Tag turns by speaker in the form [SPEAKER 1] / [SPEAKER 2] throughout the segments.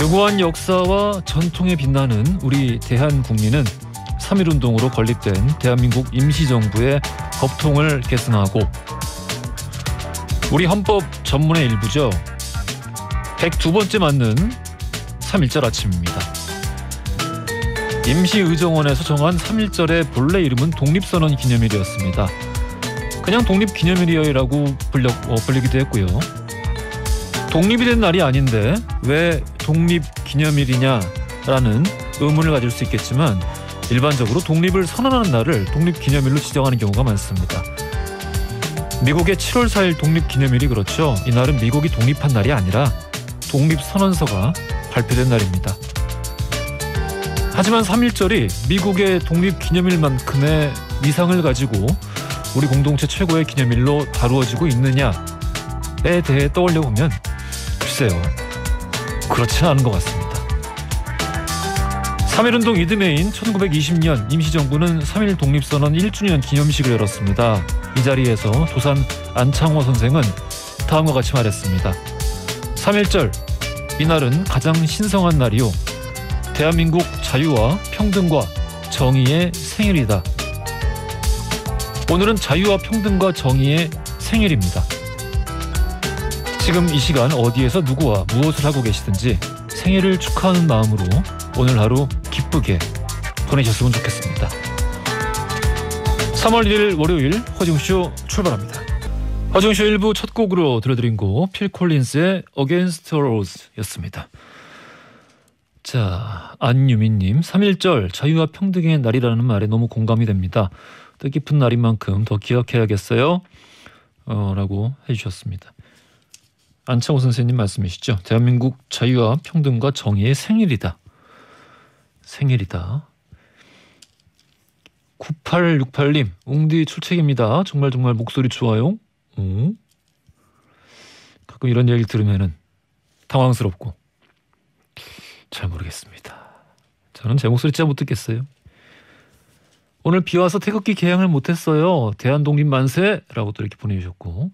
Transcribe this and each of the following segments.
[SPEAKER 1] 무고한 역사와 전통에 빛나는 우리 대한국민은 3.1운동으로 건립된 대한민국 임시정부의 법통을 계승하고 우리 헌법 전문의 일부죠. 102번째 맞는 3.1절 아침입니다. 임시의정원에서 정한 3.1절의 본래 이름은 독립선언 기념일이었습니다. 그냥 독립기념일이라고 불리기도 했고요. 독립이 된 날이 아닌데 왜 독립기념일이냐라는 의문을 가질 수 있겠지만 일반적으로 독립을 선언하는 날을 독립기념일로 지정하는 경우가 많습니다. 미국의 7월 4일 독립기념일이 그렇죠. 이날은 미국이 독립한 날이 아니라 독립선언서가 발표된 날입니다. 하지만 3.1절이 미국의 독립기념일만큼의 위상을 가지고 우리 공동체 최고의 기념일로 다루어지고 있느냐에 대해 떠올려보면 글쎄요, 그렇지는 않은 것 같습니다. 3.1운동 이듬해인 1920년 임시정부는 3.1 독립선언 1주년 기념식을 열었습니다. 이 자리에서 도산 안창호 선생은 다음과 같이 말했습니다. 3.1절, 이날은 가장 신성한 날이요. 대한민국 자유와 평등과 정의의 생일이다. 오늘은 자유와 평등과 정의의 생일입니다. 지금 이 시간 어디에서 누구와 무엇을 하고 계시든지 생일을 축하하는 마음으로 오늘 하루 기쁘게 보내셨으면 좋겠습니다. 3월 1일 월요일 허중쇼 출발합니다. 허중쇼 1부 첫 곡으로 들려드린 곡 필 콜린스의 Against the Odds 였습니다. 자, 안유민님, 3.1절 자유와 평등의 날이라는 말에 너무 공감이 됩니다. 뜻깊은 날인 만큼 더 기억해야겠어요 라고 해주셨습니다. 안창호 선생님 말씀이시죠. 대한민국 자유와 평등과 정의의 생일이다. 생일이다. 9868님, 웅디 출첵입니다. 정말 목소리 좋아요. 가끔 이런 얘기를 들으면은 당황스럽고 잘 모르겠습니다. 저는 제 목소리 진짜 못 듣겠어요. 오늘 비와서 태극기 개양을 못했어요. 대한독립 만세라고 또 이렇게 보내주셨고,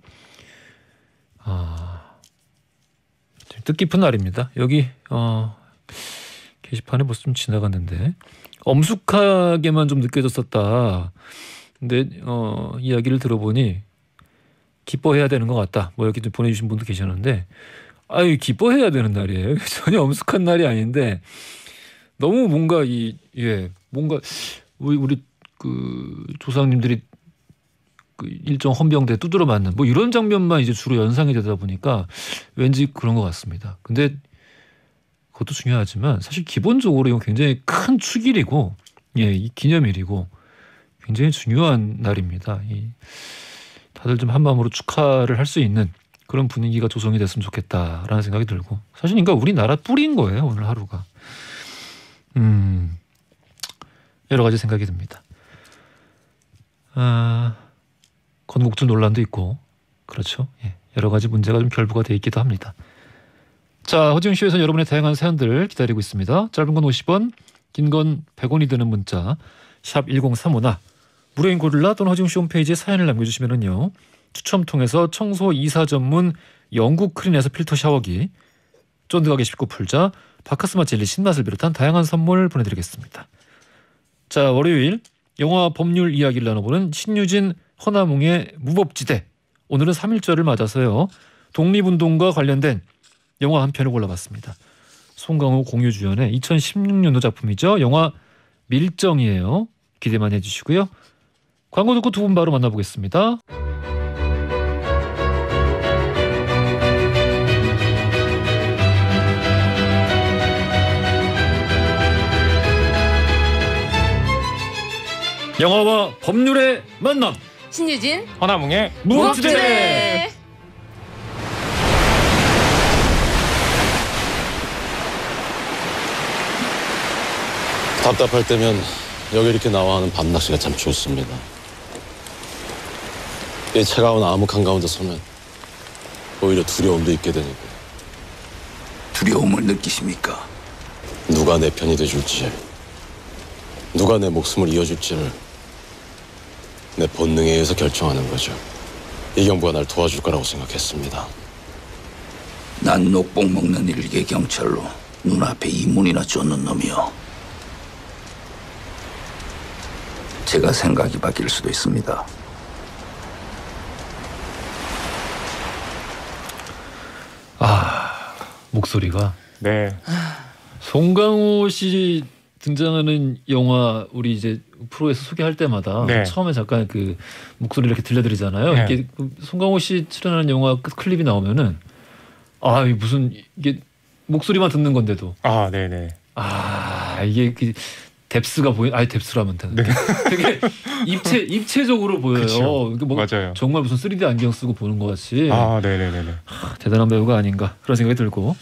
[SPEAKER 1] 뜻깊은 날입니다. 여기 게시판에 벌써 좀 지나갔는데 엄숙하게만 좀 느껴졌었다. 근데 이야기를 들어보니 기뻐해야 되는 것 같다. 뭐 이렇게 좀 보내주신 분도 계셨는데, 아유, 기뻐해야 되는 날이에요. 전혀 엄숙한 날이 아닌데 너무 뭔가 뭔가 우리 그 조상님들이 그 일정 헌병대 두드러 맞는 뭐 이런 장면만 이제 주로 연상이 되다 보니까 왠지 그런 것 같습니다. 근데 그것도 중요하지만 사실 기본적으로 이건 굉장히 큰 축일이고, 이 기념일이고 굉장히 중요한 날입니다. 다들 좀 한마음으로 축하를 할 수 있는 그런 분위기가 조성이 됐으면 좋겠다라는 생각이 들고, 사실 그러니까 우리나라 뿌리인 거예요, 오늘 하루가. 여러 가지 생각이 듭니다. 건국절 논란도 있고, 그렇죠. 여러 가지 문제가 좀 결부가 돼 있기도 합니다. 자, 허지웅쇼에서 여러분의 다양한 사연들 기다리고 있습니다. 짧은 건 50원, 긴 건 100원이 드는 문자 샵 1035나 무료인 고릴라 또는 허지웅쇼 홈페이지에 사연을 남겨주시면은요, 추첨 통해서 청소 이사 전문 영국 크린에서 필터 샤워기, 쫀득하게 씹고 풀자 바카스마 젤리 신맛을 비롯한 다양한 선물 보내드리겠습니다. 자, 월요일 영화 법률 이야기를 나눠보는 신유진 허나몽의 무법지대. 오늘은 3.1절을 맞아서요, 독립운동과 관련된 영화 한 편을 골라봤습니다. 송강호 공유 주연의 2016년도 작품이죠. 영화 밀정이에요. 기대 많이 해주시고요. 광고 듣고 두 분 바로 만나보겠습니다. 영화와 법률의 만남,
[SPEAKER 2] 신유진
[SPEAKER 1] 허나몽의 무법지대.
[SPEAKER 3] 답답할 때면 여기 이렇게 나와 하는 밤낚시가 참 좋습니다. 이 차가운 암흑 한가운데 서면 오히려 두려움도 있게 되니까.
[SPEAKER 4] 두려움을 느끼십니까?
[SPEAKER 3] 누가 내 편이 돼줄지, 누가 내 목숨을 이어줄지를 내 본능에 의해서 결정하는 거죠. 이경부가 날 도와줄 거라고 생각했습니다.
[SPEAKER 4] 난 녹복 먹는 일개 경찰로
[SPEAKER 2] 눈앞에 이문이나 쫓는 놈이요. 제가 생각이 바뀔 수도 있습니다.
[SPEAKER 1] 목소리가
[SPEAKER 4] 네.
[SPEAKER 1] 송강호 씨 등장하는 영화 우리 이제 프로에서 소개할 때마다
[SPEAKER 4] 네.
[SPEAKER 1] 처음에 잠깐 그 목소리를 이렇게 들려드리잖아요.
[SPEAKER 4] 네.
[SPEAKER 1] 이게 그 송강호 씨 출연하는 영화 클립이 나오면은 이 무슨 이게 목소리만 듣는 건데도
[SPEAKER 4] 아, 네네.
[SPEAKER 1] 이게 그 뎁스가 뎁스라면 되는데 되게 입체적으로 보여요.
[SPEAKER 4] 그쵸.
[SPEAKER 1] 이게 뭐
[SPEAKER 4] 맞아요.
[SPEAKER 1] 정말 무슨 3D 안경 쓰고 보는 것 같이
[SPEAKER 4] 아, 네네네네.
[SPEAKER 1] 대단한 배우가 아닌가 그런 생각이 들고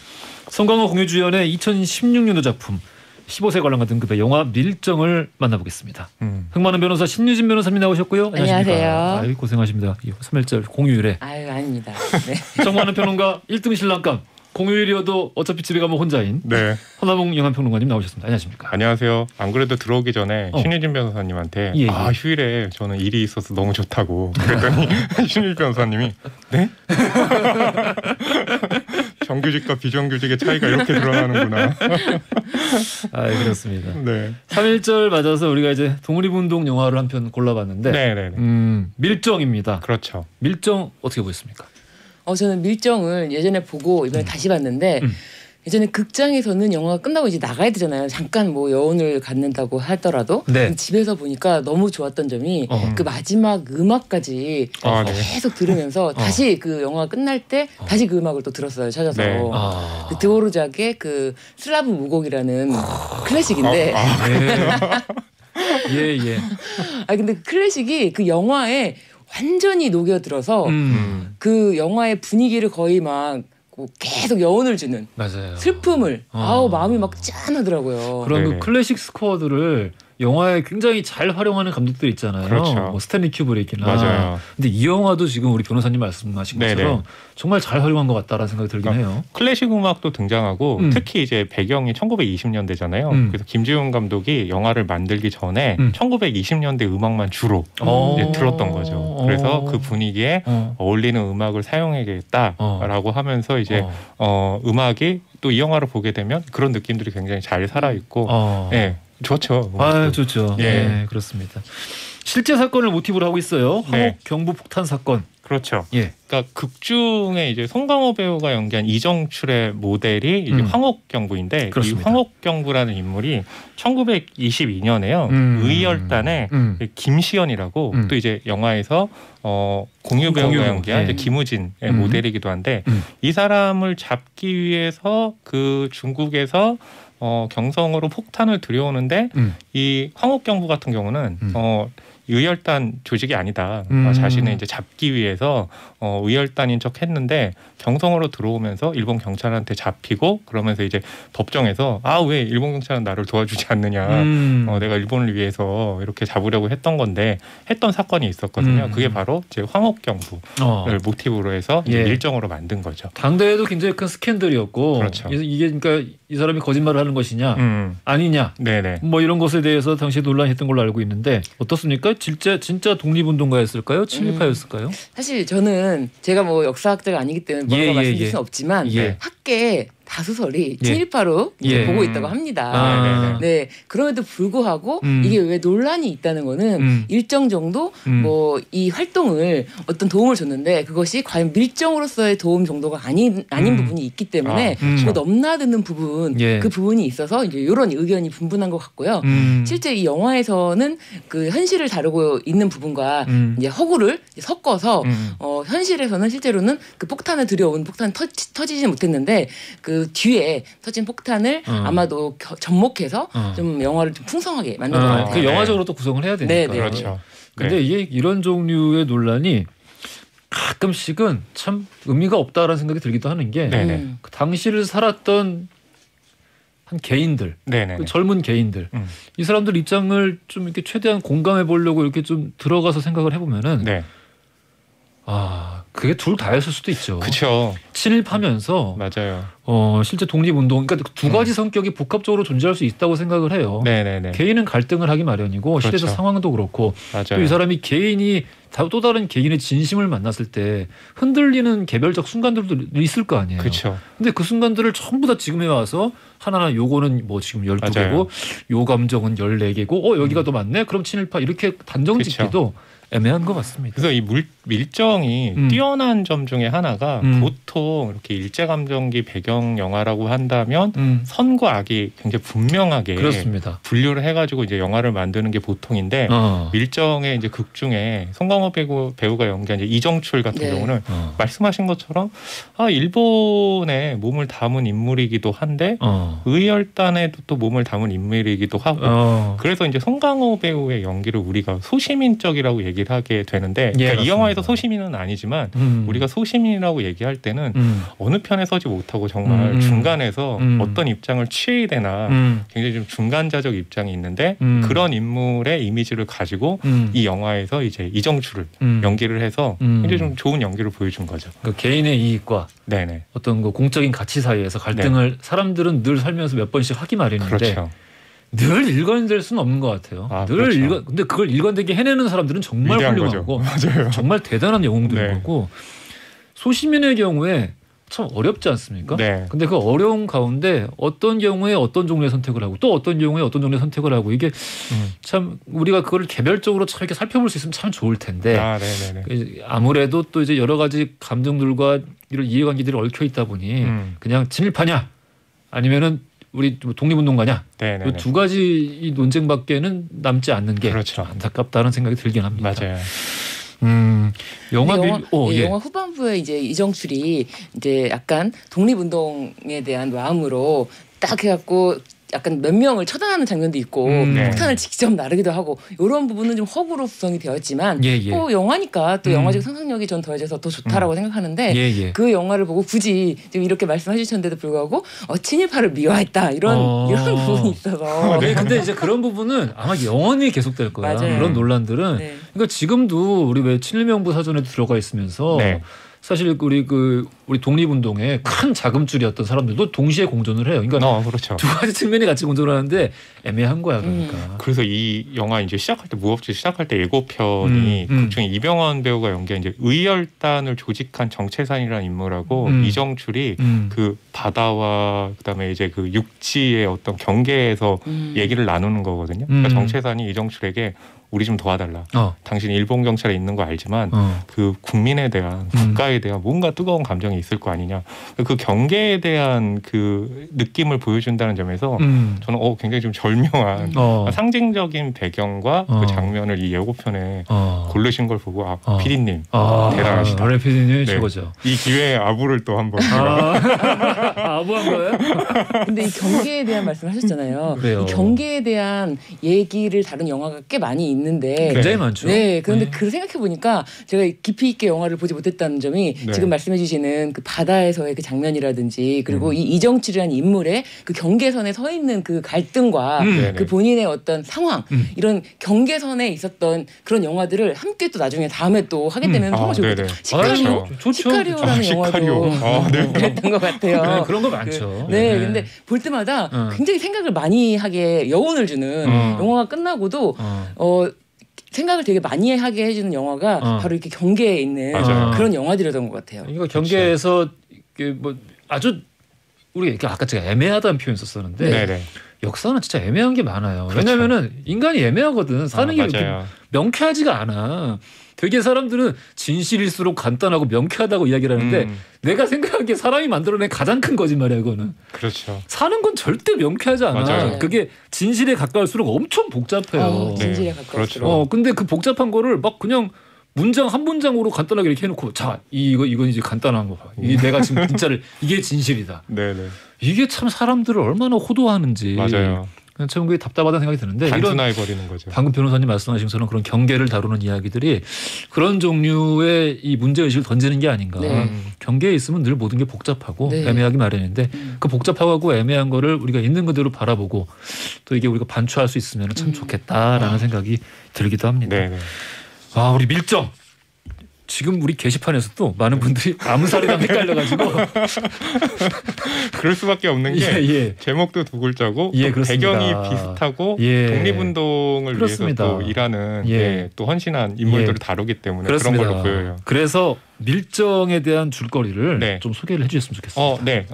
[SPEAKER 1] 송강호 공유주연의 2016년도 작품 15세 관람가 등급의 영화 밀정을 만나보겠습니다. 흥많은 변호사 신유진 변호사님 나오셨고요.
[SPEAKER 5] 안녕하세요.
[SPEAKER 1] 아유, 고생하십니다. 3일절 공휴일에
[SPEAKER 5] 아유 아닙니다. 네.
[SPEAKER 1] 정많은 평론가 1등 신랑감 공휴일이어도 어차피 집에 가면 혼자인
[SPEAKER 4] 네.
[SPEAKER 1] 허나봉 영화평론가님 나오셨습니다. 안녕하십니까?
[SPEAKER 4] 안녕하세요. 안 그래도 들어오기 전에
[SPEAKER 1] 어.
[SPEAKER 4] 신유진 변호사님한테
[SPEAKER 1] 예, 예.
[SPEAKER 4] 휴일에 저는 일이 있어서 너무 좋다고 그랬더니 신유진 변호사님이 네? 정규직과 비정규직의 차이가 이렇게 드러나는구나.
[SPEAKER 1] 그렇습니다.
[SPEAKER 4] 네.
[SPEAKER 1] 3.1절 맞아서 우리가 이제 독립운동 영화를 한 편 골라봤는데
[SPEAKER 4] 네네네.
[SPEAKER 1] 밀정입니다.
[SPEAKER 4] 그렇죠.
[SPEAKER 1] 밀정 어떻게 보셨습니까?
[SPEAKER 5] 저는 밀정을 예전에 보고 이번에 다시 봤는데 예전에 극장에서는 영화가 끝나고 이제 나가야 되잖아요. 잠깐 뭐 여운을 갖는다고 하더라도
[SPEAKER 1] 네.
[SPEAKER 5] 집에서 보니까 너무 좋았던 점이 그 마지막 음악까지
[SPEAKER 4] 네.
[SPEAKER 5] 계속 들으면서 다시 그 영화가 끝날 때 다시 그 음악을 또 들었어요. 찾아서.
[SPEAKER 4] 네.
[SPEAKER 5] 그 드보르작의 그 슬라브 무곡이라는 클래식인데
[SPEAKER 1] 예.
[SPEAKER 5] 근데 그 클래식이 그 영화에 완전히 녹여들어서 그 영화의 분위기를 거의 막 계속 여운을 주는
[SPEAKER 1] 맞아요.
[SPEAKER 5] 슬픔을 마음이 막 짠하더라고요.
[SPEAKER 1] 그런 그
[SPEAKER 4] 네네.
[SPEAKER 1] 클래식 스코어들을 영화에 굉장히 잘 활용하는 감독들 있잖아요.
[SPEAKER 4] 그렇죠.
[SPEAKER 1] 뭐 스탠리 큐브릭이나.
[SPEAKER 4] 맞아요.
[SPEAKER 1] 근데 이 영화도 지금 우리 변호사님 말씀하신
[SPEAKER 4] 네네.
[SPEAKER 1] 것처럼 정말 잘 활용한 것 같다라는 생각이 들긴 해요.
[SPEAKER 4] 클래식 음악도 등장하고 특히 이제 배경이 1920년대잖아요. 그래서 김지훈 감독이 영화를 만들기 전에 1920년대 음악만 주로 이제 들었던 거죠. 그래서 그 분위기에 어울리는 음악을 사용해야겠다라고 하면서 이제 음악이 또 이 영화를 보게 되면 그런 느낌들이 굉장히 잘 살아 있고, 예, 좋죠.
[SPEAKER 1] 좋죠.
[SPEAKER 4] 예.
[SPEAKER 1] 네, 그렇습니다. 실제 사건을 모티브로 하고 있어요.
[SPEAKER 4] 네.
[SPEAKER 1] 한옥 경부 폭탄 사건.
[SPEAKER 4] 그렇죠.
[SPEAKER 1] 예.
[SPEAKER 4] 그러니까 극 중에 이제 송강호 배우가 연기한 이정출의 모델이 이제 황옥경부인데
[SPEAKER 1] 그렇습니다.
[SPEAKER 4] 이 황옥경부라는 인물이 1922년에요. 의열단의 김시연이라고 또 이제 영화에서 공유 배우가 연기한 이제 김우진의 모델이기도 한데 이 사람을 잡기 위해서 그 중국에서 경성으로 폭탄을 들여오는데 이 황옥경부 같은 경우는 의열단 조직이 아니다. 자신을 이제 잡기 위해서 의열단인 척 했는데 경성으로 들어오면서 일본 경찰한테 잡히고 그러면서 이제 법정에서 왜 일본 경찰은 나를 도와주지 않느냐. 내가 일본을 위해서 이렇게 잡으려고 했던 건데 했던 사건이 있었거든요. 그게 바로 이제 황옥경부를 모티브로 해서 이제 일정으로 만든 거죠.
[SPEAKER 1] 당대에도 굉장히 큰 스캔들이었고
[SPEAKER 4] 그렇죠.
[SPEAKER 1] 이게 그러니까 이 사람이 거짓말을 하는 것이냐 아니냐
[SPEAKER 4] 네네.
[SPEAKER 1] 뭐 이런 것에 대해서 당시에 논란이 했던 걸로 알고 있는데 어떻습니까? 진짜 독립운동가였을까요? 친일파였을까요?
[SPEAKER 5] 사실 저는 제가 뭐 역사학자가 아니기 때문에 뭐라고 말씀드릴 수는 없지만 학계 다수설이 친일파로 보고 있다고 합니다. 네, 그럼에도 불구하고 이게 왜 논란이 있다는 거는 일정 정도 뭐 이 활동을 어떤 도움을 줬는데 그것이 과연 밀정으로서의 도움 정도가 아닌 부분이 있기 때문에 그 넘나드는 부분 그 부분이 있어서 이제 이런 의견이 분분한 것 같고요. 실제 이 영화에서는 그 현실을 다루고 있는 부분과 이제 허구를 섞어서 현실에서는 실제로는 그 폭탄을 들여온 폭탄 터지지 못했는데 그 뒤에 터진 폭탄을 아마도 접목해서 좀 영화를 좀 풍성하게 만든 것 같아요.
[SPEAKER 1] 그 영화적으로 또 구성을 해야 되니까.
[SPEAKER 5] 네.
[SPEAKER 4] 그렇죠.
[SPEAKER 1] 근데 이게 이런 종류의 논란이 가끔씩은 참 의미가 없다라는 생각이 들기도 하는 게 그 당시를 살았던 한 개인들, 그 젊은 개인들, 이 사람들 입장을 좀 이렇게 최대한 공감해 보려고 이렇게 좀 들어가서 생각을 해보면은 그게 둘 다였을 수도 있죠.
[SPEAKER 4] 그렇죠.
[SPEAKER 1] 친일파면서
[SPEAKER 4] 맞아요.
[SPEAKER 1] 실제 독립운동, 그러니까 두 가지 성격이 복합적으로 존재할 수 있다고 생각을 해요.
[SPEAKER 4] 네네네.
[SPEAKER 1] 개인은 갈등을 하기 마련이고
[SPEAKER 4] 그렇죠.
[SPEAKER 1] 시대적 상황도 그렇고 또
[SPEAKER 4] 맞아요.
[SPEAKER 1] 이 사람이 개인이 또 다른 개인의 진심을 만났을 때 흔들리는 개별적 순간들도 있을 거 아니에요.
[SPEAKER 4] 그렇죠.
[SPEAKER 1] 근데 그 순간들을 전부 다 지금에 와서 하나하나 요거는 뭐 지금 12개고 요 감정은 14개고 여기가 더 많네. 그럼 친일파 이렇게 단정 짓기도 애매한 것 같습니다.
[SPEAKER 4] 그래서 이 밀정이 뛰어난 점 중에 하나가 보통 이렇게 일제감정기 배경 영화라고 한다면 선과 악이 굉장히 분명하게
[SPEAKER 1] 그렇습니다.
[SPEAKER 4] 분류를 해가지고 이제 영화를 만드는 게 보통인데 밀정의 이제 극 중에 송강호 배우가 연기한 이제 이정출 같은 경우는 말씀하신 것처럼 일본의 몸을 담은 인물이기도 한데 의열단에도 또 몸을 담은 인물이기도 하고 그래서 이제 송강호 배우의 연기를 우리가 소시민적이라고 얘기를 하게 되는데 그러니까 이 영화에서 소시민은 아니지만 우리가 소시민이라고 얘기할 때는 어느 편에 서지 못하고 정말 중간에서 어떤 입장을 취해야 되나 굉장히 좀 중간자적 입장이 있는데 그런 인물의 이미지를 가지고 이 영화에서 이제 이정출을 연기를 해서 굉장히 좀 좋은 연기를 보여준 거죠.
[SPEAKER 1] 그러니까 개인의 이익과
[SPEAKER 4] 네네.
[SPEAKER 1] 어떤 그 공적인 가치 사이에서 갈등을 사람들은 늘 살면서 몇 번씩 하기 마련인데
[SPEAKER 4] 그렇죠.
[SPEAKER 1] 늘 일관될 수는 없는 것 같아요. 늘
[SPEAKER 4] 그렇죠.
[SPEAKER 1] 근데 그걸 일관되게 해내는 사람들은 정말 훌륭하고 정말 대단한 영웅들인 거고 소시민의 경우에 참 어렵지 않습니까?
[SPEAKER 4] 네.
[SPEAKER 1] 근데 그 어려운 가운데 어떤 경우에 어떤 종류의 선택을 하고 또 어떤 경우에 어떤 종류의 선택을 하고 이게 참 우리가 그걸 개별적으로 참 이렇게 살펴볼 수 있으면 참 좋을 텐데 아무래도 또 이제 여러 가지 감정들과 이런 이해관계들이 얽혀 있다 보니 그냥 친일파냐 아니면은 우리 독립운동가냐 이 두 가지 이 논쟁밖에는 남지 않는 게
[SPEAKER 4] 그렇죠.
[SPEAKER 1] 안타깝다는 생각이 들긴 합니다.
[SPEAKER 4] 맞아요.
[SPEAKER 1] 영화
[SPEAKER 5] 후반부에 이제 이정출이 이제 약간 독립운동에 대한 마음으로 딱 해갖고 약간 몇 명을 처단하는 장면도 있고 폭탄을 직접 나르기도 하고 이런 부분은 좀 허구로 구성이 되었지만 또 영화니까 또 영화적 상상력이 전 더해져서 더 좋다라고 생각하는데 그 영화를 보고 굳이 지금 이렇게 말씀해 주셨는데도 불구하고 친일파를 미화했다 이런 부분이 있어서
[SPEAKER 1] 근데 이제 그런 부분은 아마 영원히 계속될 거야.
[SPEAKER 5] 맞아요.
[SPEAKER 1] 그런 논란들은 그러니까 지금도 우리 왜 친일명부 사전에도 들어가 있으면서 사실 우리 독립운동의 큰 자금줄이었던 사람들도 동시에 공존을 해요. 그러니까
[SPEAKER 4] 그렇죠.
[SPEAKER 1] 두 가지 측면이 같이 공존하는데 애매한 거야, 그러니까.
[SPEAKER 4] 그래서 이 영화 이제 시작할 때 무법지 시작할 때 예고편이 그중에 이병헌 배우가 연기한 이제 의열단을 조직한 정채산이라는 인물하고 이정출이 그 바다와 그다음에 이제 그 육지의 어떤 경계에서 얘기를 나누는 거거든요. 그러니까 정채산이 이정출에게 우리 좀 도와달라. 당신 일본 경찰에 있는 거 알지만 그 국민에 대한 국가에 대한 뭔가 뜨거운 감정이 있을 거 아니냐. 그 경계에 대한 그 느낌을 보여준다는 점에서 저는 굉장히 좀 절묘한 상징적인 배경과 그 장면을 이 예고편에 고르신 걸 보고 PD님 대단하시다.
[SPEAKER 1] 아래 PD님 최고죠.
[SPEAKER 4] 이 기회에 아부를 또 한번
[SPEAKER 1] 아부한 거예요?
[SPEAKER 5] 근데 이 경계에 대한 말씀하셨잖아요.
[SPEAKER 1] 그래요.
[SPEAKER 5] 이 경계에 대한 얘기를 다룬 영화가 꽤 많이 있는데
[SPEAKER 1] 굉장히 많죠.
[SPEAKER 5] 그런데 그 생각해 보니까 제가 깊이 있게 영화를 보지 못했다는 점이 지금 말씀해주시는 그 바다에서의 그 장면이라든지 그리고 이 이정출이라는 인물의 그 경계선에 서 있는 그 갈등과 그 본인의 어떤 상황 이런 경계선에 있었던 그런 영화들을 함께 또 나중에 다음에 또 하게 되면 정말 좋겠다. 시카리오라는 영화도 그랬던 것 같아요.
[SPEAKER 1] 그런 거 많죠.
[SPEAKER 5] 근데 볼 때마다 굉장히 생각을 많이 하게 여운을 주는 영화가 끝나고도 생각을 되게 많이 하게 해주는 영화가 바로 이렇게 경계에 있는 그런 영화들이었던 것 같아요.
[SPEAKER 1] 이거 경계에서 뭐 아주 우리가 아까 제가 애매하다는 표현 썼었는데 역사는 진짜 애매한 게 많아요. 왜냐하면은 인간이 애매하거든. 사는 게 명쾌하지가 않아. 되게 사람들은 진실일수록 간단하고 명쾌하다고 이야기를 하는데 내가 생각하기에 사람이 만들어낸 가장 큰 거짓말이야, 그거는.
[SPEAKER 4] 그렇죠.
[SPEAKER 1] 사는 건 절대 명쾌하지 않아.
[SPEAKER 4] 맞아요.
[SPEAKER 1] 그게 진실에 가까울수록 엄청 복잡해요.
[SPEAKER 5] 진실에 가까울수록.
[SPEAKER 1] 근데 그 복잡한 거를 막 그냥 문장 한 문장으로 간단하게 이렇게 해놓고 자 이건 이제 간단한 거 봐. 이게 내가 지금 진짜를 이게 진실이다. 이게 참 사람들을 얼마나 호도하는지.
[SPEAKER 4] 맞아요.
[SPEAKER 1] 참 그게 답답하다는 생각이 드는데
[SPEAKER 4] 단순화해 버리는 거죠.
[SPEAKER 1] 방금 변호사님 말씀하신 것처럼 그런 경계를 다루는 이야기들이 그런 종류의 이 문제의식을 던지는 게 아닌가. 경계에 있으면 늘 모든 게 복잡하고 애매하기 마련인데 그 복잡하고 애매한 거를 우리가 있는 그대로 바라보고 또 이게 우리가 반추할 수 있으면 참 좋겠다라는 생각이 들기도 합니다. 우리 밀정 지금 우리 게시판에서도 많은 분들이 암살이랑 헷갈려가지고
[SPEAKER 4] 그럴 수밖에 없는 게 제목도 두 글자고 또 배경이 비슷하고 독립운동을
[SPEAKER 1] 그렇습니다.
[SPEAKER 4] 위해서 또 일하는 또 헌신한 인물들을 다루기 때문에
[SPEAKER 1] 그렇습니다.
[SPEAKER 4] 그런 걸로 보여요.
[SPEAKER 1] 그래서 밀정에 대한 줄거리를 좀 소개를 해주셨으면 좋겠습니다.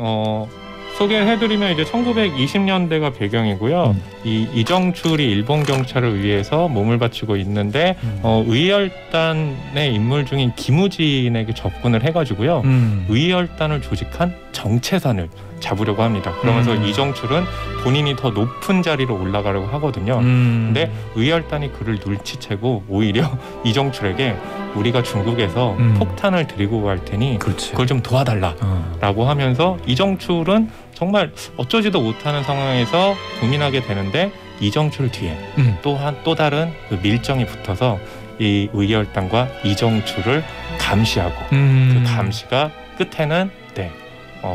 [SPEAKER 4] 소개를 해드리면 이제 1920년대가 배경이고요. 이 이정출이 일본 경찰을 위해서 몸을 바치고 있는데 의열단의 인물 중인 김우진에게 접근을 해가지고요. 의열단을 조직한 정채산을 잡으려고 합니다. 그러면서 이정출은 본인이 더 높은 자리로 올라가려고 하거든요. 근데 의열단이 그를 눈치채고 오히려 이정출에게 우리가 중국에서 폭탄을 들이고 갈 테니 그걸 좀 도와달라라고 하면서 이정출은 정말 어쩌지도 못하는 상황에서 고민하게 되는데 이정출 뒤에 또 다른 그 밀정이 붙어서 이 의열단과 이정출을 감시하고 그 감시가 끝에는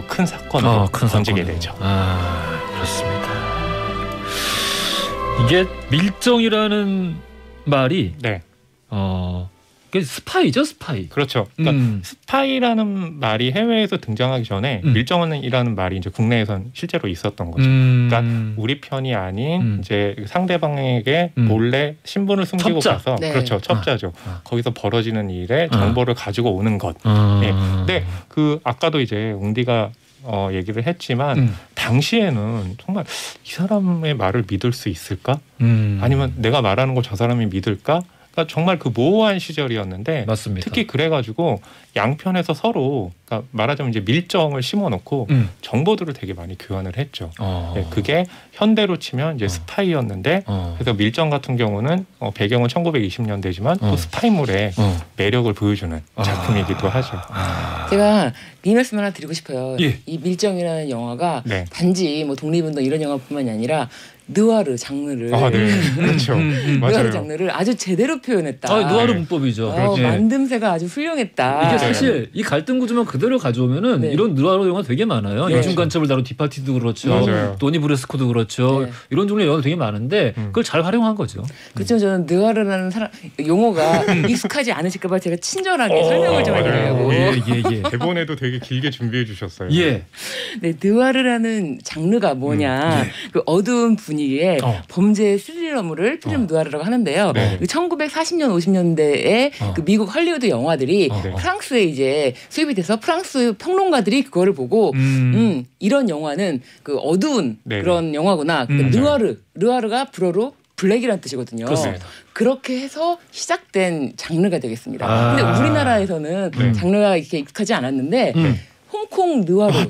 [SPEAKER 4] 큰 사건으로 번지게 되죠.
[SPEAKER 1] 그렇습니다. 이게 밀정이라는 말이 스파이죠, 스파이.
[SPEAKER 4] 그렇죠. 그러니까 스파이라는 말이 해외에서 등장하기 전에 밀정이라는 말이 이제 국내에선 실제로 있었던 거죠. 그러니까 우리 편이 아닌 이제 상대방에게 몰래 신분을 숨기고 가서 그렇죠, 첩자죠. 거기서 벌어지는 일에 정보를 가지고 오는 것. 근데 그 아까도 이제 웅디가 얘기를 했지만 당시에는 정말 이 사람의 말을 믿을 수 있을까? 아니면 내가 말하는 걸 저 사람이 믿을까? 그러니까 정말 그 모호한 시절이었는데
[SPEAKER 1] 맞습니다.
[SPEAKER 4] 특히 그래가지고 양편에서 서로 그러니까 말하자면 이제 밀정을 심어놓고 정보들을 되게 많이 교환을 했죠. 그게 현대로 치면 이제 스파이였는데 그래서 밀정 같은 경우는 배경은 1920년대지만 또 스파이물의 매력을 보여주는 작품이기도 하죠.
[SPEAKER 5] 제가 이 말씀 하나 드리고 싶어요. 이 밀정이라는 영화가 단지 뭐 독립운동 이런 영화뿐만이 아니라 느와르 장르를
[SPEAKER 4] 그렇죠.
[SPEAKER 5] 느와르 장르를 아주 제대로 표현했다.
[SPEAKER 1] 느와르 문법이죠.
[SPEAKER 5] 만듦새가 아주 훌륭했다.
[SPEAKER 1] 이게 사실 이 갈등 구조만 그대로 가져오면은 이런 느와르 영화 되게 많아요. 이중 간첩을 다룬 디파티도 그렇죠. 도니 브레스코도 그렇죠. 이런 종류의 영화 되게 많은데 그걸 잘 활용한 거죠.
[SPEAKER 5] 그렇죠. 저는 느와르라는 용어가 익숙하지 않으실까봐 제가 친절하게 설명을 좀 해드리려고.
[SPEAKER 4] 대본에도 되게 길게 준비해 주셨어요.
[SPEAKER 5] 네, 느와르라는 장르가 뭐냐? 그 어두운 분위기에 범죄 스릴러물을 필름 느와르라고 하는데요. 1940년 50년대에 그 미국 헐리우드 영화들이 프랑스에 이제 수입이 돼서 프랑스 평론가들이 그거를 보고 이런 영화는 그 어두운 그런 영화구나. 느와르가 불어로 블랙이라는 뜻이거든요.
[SPEAKER 1] 그렇습니다.
[SPEAKER 5] 그렇게 해서 시작된 장르가 되겠습니다. 근데 우리나라에서는 장르가 이렇게 익숙하지 않았는데 홍콩 느와르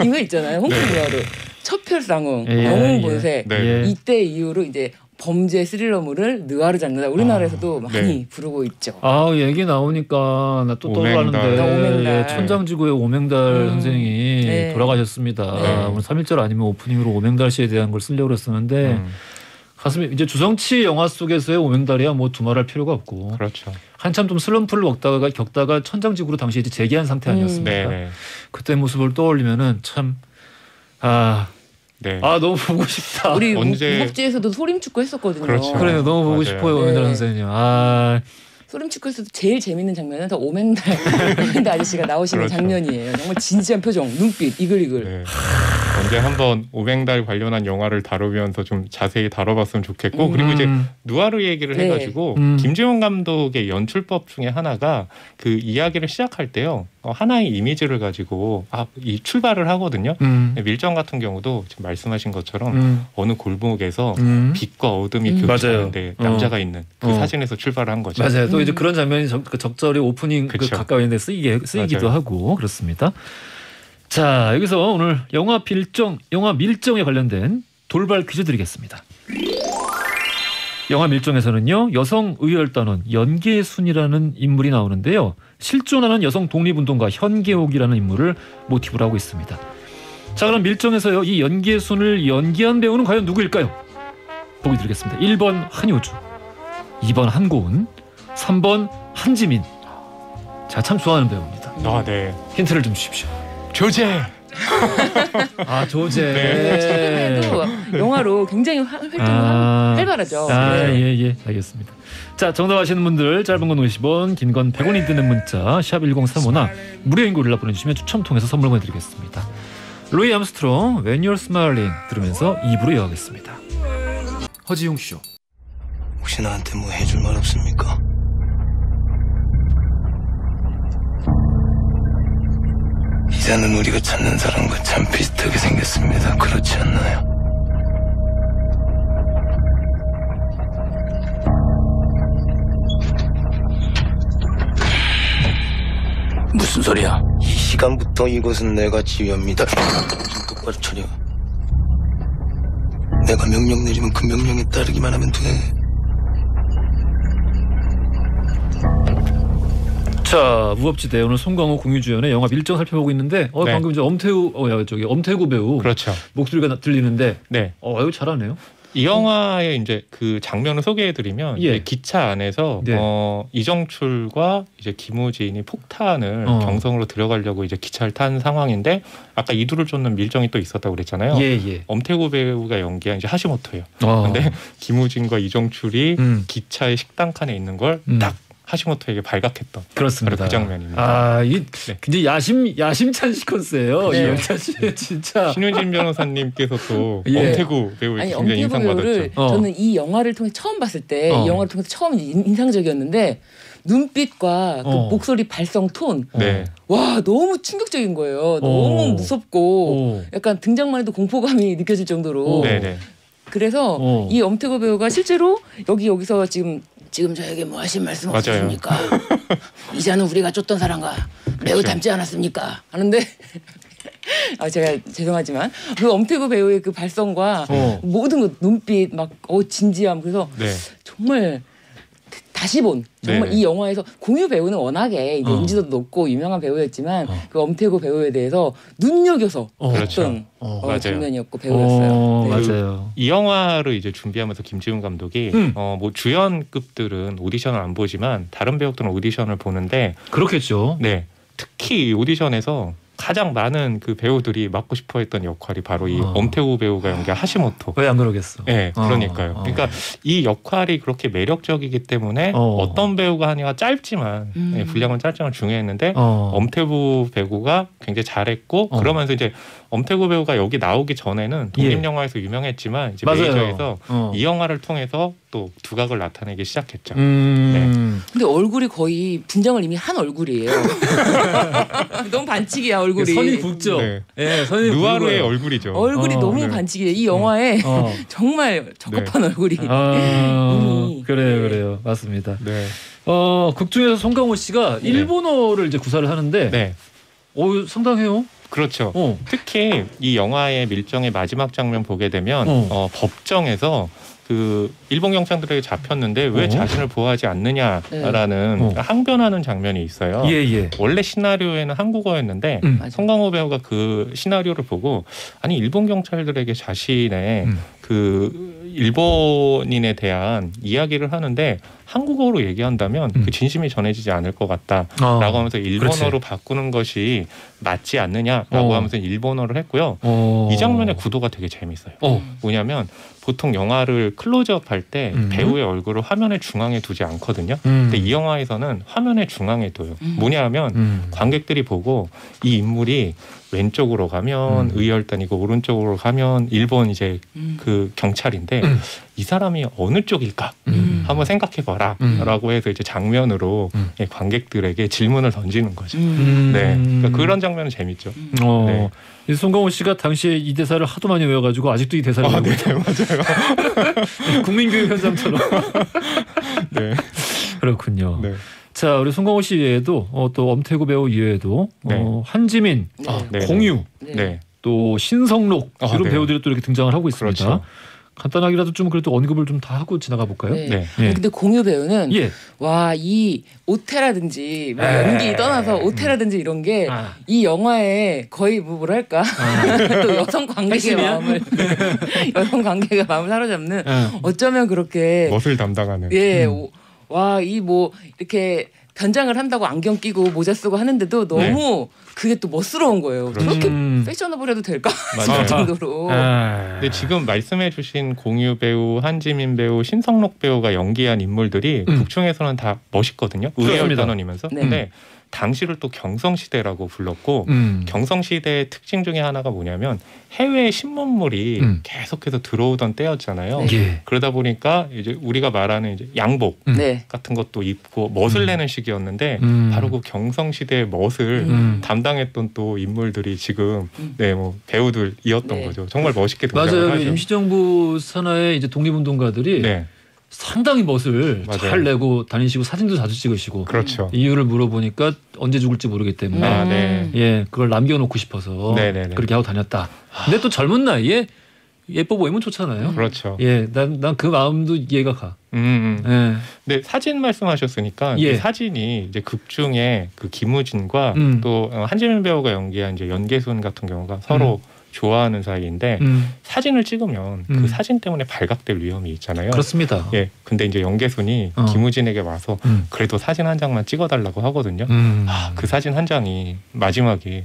[SPEAKER 5] 이거 있잖아요. 홍콩 느와르 첩혈상응, 영웅본색 이때 이후로 이제 범죄 스릴러물을 느와르 장르다 우리나라에서도 많이 부르고 있죠.
[SPEAKER 1] 얘기 나오니까 나 또 떠오르는데 천장지구의 오맹달 선생이 돌아가셨습니다. 오늘 3.1절 아니면 오프닝으로 오맹달 씨에 대한 걸 쓰려고 했었는데 가슴이 이제 주성치 영화 속에서의 오맹달이야 뭐 두말할 필요가 없고
[SPEAKER 4] 그렇죠.
[SPEAKER 1] 한참 좀 슬럼프를 겪다가 천장지구로 당시에 이제 재기한 상태 아니었습니까? 그때 모습을 떠올리면은 참 너무 보고 싶다.
[SPEAKER 5] 우리 무법지에서도 소림축구 했었거든요.
[SPEAKER 4] 그렇죠.
[SPEAKER 1] 그래요. 너무 보고 싶어요. 오맹달 선생님.
[SPEAKER 5] 소림축구에서도 제일 재밌는 장면은 다 오맹달 아저씨가 나오시는 장면이에요. 정말 진지한 표정, 눈빛, 이글이글.
[SPEAKER 4] 언제 한번 오맹달 관련한 영화를 다루면서 좀 자세히 다뤄봤으면 좋겠고 그리고 이제 누아르 얘기를 해가지고 김지훈 감독의 연출법 중에 하나가 그 이야기를 시작할 때요. 하나의 이미지를 가지고 이 출발을 하거든요. 밀정 같은 경우도 지금 말씀하신 것처럼 어느 골목에서 빛과 어둠이 교차하는데 남자가 있는 그 사진에서 출발을 한 거죠.
[SPEAKER 1] 맞아요. 또 이제 그런 장면이 적절히 오프닝 가까이 있는데 쓰이기도 하고 그렇습니다. 자, 여기서 오늘 영화 밀정에 관련된 돌발 퀴즈 드리겠습니다. 영화 밀정에서는요, 여성 의열단원 연계순이라는 인물이 나오는데요. 실존하는 여성 독립운동가 현계옥이라는 인물을 모티브로 하고 있습니다. 자, 그럼 밀정에서요, 이 연계순을 연기한 배우는 과연 누구일까요? 보기 드리겠습니다. 1번 한효주, 2번 한고은, 3번 한지민. 제가 참 좋아하는 배우입니다.
[SPEAKER 4] 네.
[SPEAKER 1] 힌트를 좀 주십시오.
[SPEAKER 4] 조제.
[SPEAKER 1] 조제.
[SPEAKER 4] 네.
[SPEAKER 5] 최근에도 영화로 굉장히 활동을 활발하죠.
[SPEAKER 1] 예. 알겠습니다. 자, 정답 아시는 분들 짧은 건 50원, 긴 건 100원이 드는 문자 샵 1035나 무료인 글로 보내주시면 추첨 통해서 선물 보내드리겠습니다. 루이 암스트롱 When You're Smiling 들으면서 2부로 이어가겠습니다. 허지용 쇼.
[SPEAKER 6] 혹시 나한테 뭐 해줄 말 없습니까? 이자는 우리가 찾는 사람과 참 비슷하게 생겼습니다. 그렇지 않나요?
[SPEAKER 2] 무슨 소리야?
[SPEAKER 6] 이 시간부터 이곳은 내가 지휘합니다. 똑바로 차려. 내가 명령 내리면 그 명령에 따르기만 하면 돼.
[SPEAKER 1] 자, 무법지대 오늘 송강호 공유주연의 영화 밀정 살펴보고 있는데
[SPEAKER 4] 네.
[SPEAKER 1] 방금 이제 엄태구 배우
[SPEAKER 4] 그렇죠.
[SPEAKER 1] 목소리가 들리는데
[SPEAKER 4] 네.
[SPEAKER 1] 이거 잘하네요.
[SPEAKER 4] 이 영화의 이제 그 장면을 소개해드리면
[SPEAKER 1] 예.
[SPEAKER 4] 기차 안에서
[SPEAKER 1] 네.
[SPEAKER 4] 이정출과 이제 김우진이 폭탄을 경성으로 들어가려고 이제 기차를 탄 상황인데 아까 이두를 쫓는 밀정이 또 있었다고 그랬잖아요.
[SPEAKER 1] 예.
[SPEAKER 4] 엄태구 배우가 연기한 이제 하시모토예요. 근데 김우진과 이정출이 기차의 식당 칸에 있는 걸 딱 하시모토에게 발각했던
[SPEAKER 1] 그렇습니다.
[SPEAKER 4] 바로 그 장면입니다.
[SPEAKER 1] 이 굉장히 야심찬 시퀀스예요.
[SPEAKER 5] 네.
[SPEAKER 1] 이 영차 씨 진짜.
[SPEAKER 4] 신효진 변호사님께서 또
[SPEAKER 1] 예.
[SPEAKER 4] 엄태구 배우에게 굉장히
[SPEAKER 5] 엄태구 배우를
[SPEAKER 4] 인상받았죠.
[SPEAKER 5] 저는 이 영화를 통해 처음 봤을 때 이 영화를 통해서 처음 인상적이었는데 눈빛과 그 목소리 발성 톤
[SPEAKER 4] 네.
[SPEAKER 5] 와 너무 충격적인 거예요. 너무 무섭고 약간 등장만 해도 공포감이 느껴질 정도로
[SPEAKER 4] 네네.
[SPEAKER 5] 그래서 이 엄태구 배우가 실제로 여기서 지금 저에게 뭐 하신 말씀 없으십니까? 이자는 우리가 쫓던 사람과 매우 닮지 않았습니까? 하는데 제가 죄송하지만 그 엄태구 배우의 그 발성과 모든 것 눈빛 막 진지함 그래서 정말 다시 본 정말 이 영화에서 공유 배우는 워낙에 이제 인지도도 높고 유명한 배우였지만 그 엄태구 배우에 대해서 눈여겨서 봤던 장면이었고 배우였어요.
[SPEAKER 1] 네. 맞아요.
[SPEAKER 4] 이 영화를 이제 준비하면서 김지훈 감독이 뭐 주연급들은 오디션을 안 보지만 다른 배우들은 오디션을 보는데
[SPEAKER 1] 그렇겠죠.
[SPEAKER 4] 네, 특히 오디션에서 가장 많은 그 배우들이 맡고 싶어했던 역할이 바로 이 엄태구 배우가 연기한 하시모토.
[SPEAKER 1] 왜 안 그러겠어?
[SPEAKER 4] 네, 그러니까요. 그러니까 이 역할이 그렇게 매력적이기 때문에 어떤 배우가 하냐가 짧지만 분량은 짧지만 중요했는데 엄태구 배우가 굉장히 잘했고 그러면서 이제 엄태구 배우가 여기 나오기 전에는 독립 영화에서 유명했지만 이제 메이저에서 이 영화를 통해서 또 두각을 나타내기 시작했죠. 네.
[SPEAKER 5] 근데 얼굴이 거의 분장을 이미 한 얼굴이에요. 너무 반칙이야 얼굴이.
[SPEAKER 1] 선이 굵죠.
[SPEAKER 4] 네, 선이 누아르의 얼굴이죠.
[SPEAKER 5] 얼굴이 너무 반칙이에요. 이 영화에 정말 적합한 얼굴이.
[SPEAKER 1] 그래요, 맞습니다.
[SPEAKER 4] 네.
[SPEAKER 1] 극 중에서 송강호 씨가 일본어를 이제 구사를 하는데, 상당해요.
[SPEAKER 4] 그렇죠. 특히 이 영화의 밀정의 마지막 장면 보게 되면 법정에서 그 일본 경찰들에게 잡혔는데 왜 자신을 보호하지 않느냐라는 항변하는 장면이 있어요. 원래 시나리오에는 한국어였는데 송강호 배우가 그 시나리오를 보고 아니 일본 경찰들에게 자신의 그 일본인에 대한 이야기를 하는데 한국어로 얘기한다면 그 진심이 전해지지 않을 것 같다라고 하면서 일본어로 바꾸는 것이 맞지 않느냐라고 하면서 일본어를 했고요. 이 장면의 구도가 되게 재밌어요. 뭐냐면 보통 영화를 클로즈업 할 때 배우의 얼굴을 화면의 중앙에 두지 않거든요. 근데 이 영화에서는 화면의 중앙에 둬요. 뭐냐하면 관객들이 보고 이 인물이 왼쪽으로 가면 의열단이고 오른쪽으로 가면 일본 이제 그 경찰인데 이 사람이 어느 쪽일까 한번 생각해봐라 라고 해서 이제 장면으로 관객들에게 질문을 던지는 거죠. 네, 그러니까 그런 장면은 재밌죠. 네.
[SPEAKER 1] 송강호 씨가 당시에 이 대사를 하도 많이 외워가지고 아직도 이 대사를 외우고 있어요.
[SPEAKER 4] 맞아요.
[SPEAKER 1] 국민교육 현장처럼.
[SPEAKER 4] 네.
[SPEAKER 1] 그렇군요.
[SPEAKER 4] 네.
[SPEAKER 1] 자, 우리 송강호 씨 외에도 또 엄태구 배우 이외에도 한지민, 공유, 또 신성록 이런 배우들이 또 이렇게 등장을 하고 있습니다.
[SPEAKER 4] 그렇죠.
[SPEAKER 1] 간단하게라도 좀 그래도 언급을 좀 다 하고 지나가 볼까요?
[SPEAKER 5] 근데 공유 배우는 와, 이 오태라든지 뭐 연기 떠나서 오태라든지 이런 게 이 영화에 거의 뭐랄까 또 여성 관객의 마음을 사로잡는 어쩌면 그렇게
[SPEAKER 4] 멋을 담당하는.
[SPEAKER 5] 와, 이 뭐 이렇게 변장을 한다고 안경 끼고 모자 쓰고 하는데도 너무 그게 또 멋스러운 거예요.
[SPEAKER 4] 그렇죠.
[SPEAKER 5] 저렇게 패셔너블해도 될까
[SPEAKER 4] 맞아요.
[SPEAKER 5] 싶을 정도로.
[SPEAKER 4] 근데 지금 말씀해주신 공유 배우, 한지민 배우, 신성록 배우가 연기한 인물들이 극중에서는 다 멋있거든요. 의열 단원이면서.
[SPEAKER 5] 네.
[SPEAKER 4] 근데 당시를 또 경성시대라고 불렀고 경성시대의 특징 중에 하나가 뭐냐면 해외 신문물이 계속해서 들어오던 때였잖아요.
[SPEAKER 1] 예.
[SPEAKER 4] 그러다 보니까 이제 우리가 말하는 이제 양복
[SPEAKER 5] 네.
[SPEAKER 4] 같은 것도 입고 멋을 내는 시기였는데 바로 그 경성시대의 멋을 담당했던 또 인물들이 지금 뭐 배우들이었던
[SPEAKER 5] 네.
[SPEAKER 4] 거죠. 정말 멋있게 등장을
[SPEAKER 1] 맞아요.
[SPEAKER 4] 하죠.
[SPEAKER 1] 임시정부 산하의 이제 독립운동가들이
[SPEAKER 4] 네.
[SPEAKER 1] 상당히 멋을
[SPEAKER 4] 맞아요.
[SPEAKER 1] 잘 내고 다니시고 사진도 자주 찍으시고
[SPEAKER 4] 그렇죠.
[SPEAKER 1] 이유를 물어보니까 언제 죽을지 모르기 때문에
[SPEAKER 4] 아, 네.
[SPEAKER 1] 예 그걸 남겨놓고 싶어서
[SPEAKER 4] 네네네.
[SPEAKER 1] 그렇게 하고 다녔다. 근데 또 젊은 나이에 예뻐 보이면 좋잖아요.
[SPEAKER 4] 그렇죠.
[SPEAKER 1] 예, 난 그 마음도 이해가 가. 예.
[SPEAKER 4] 네, 사진 말씀하셨으니까
[SPEAKER 1] 예.
[SPEAKER 4] 그 사진이 이제 극 중에 그 김우진과 또 한지민 배우가 연기한 이제 연계순 같은 경우가 서로 좋아하는 사이인데 사진을 찍으면 그 사진 때문에 발각될 위험이 있잖아요.
[SPEAKER 1] 그렇습니다.
[SPEAKER 4] 예, 근데 이제 연계순이 김우진에게 와서 그래도 사진 한 장만 찍어달라고 하거든요. 그 사진 한 장이 마지막에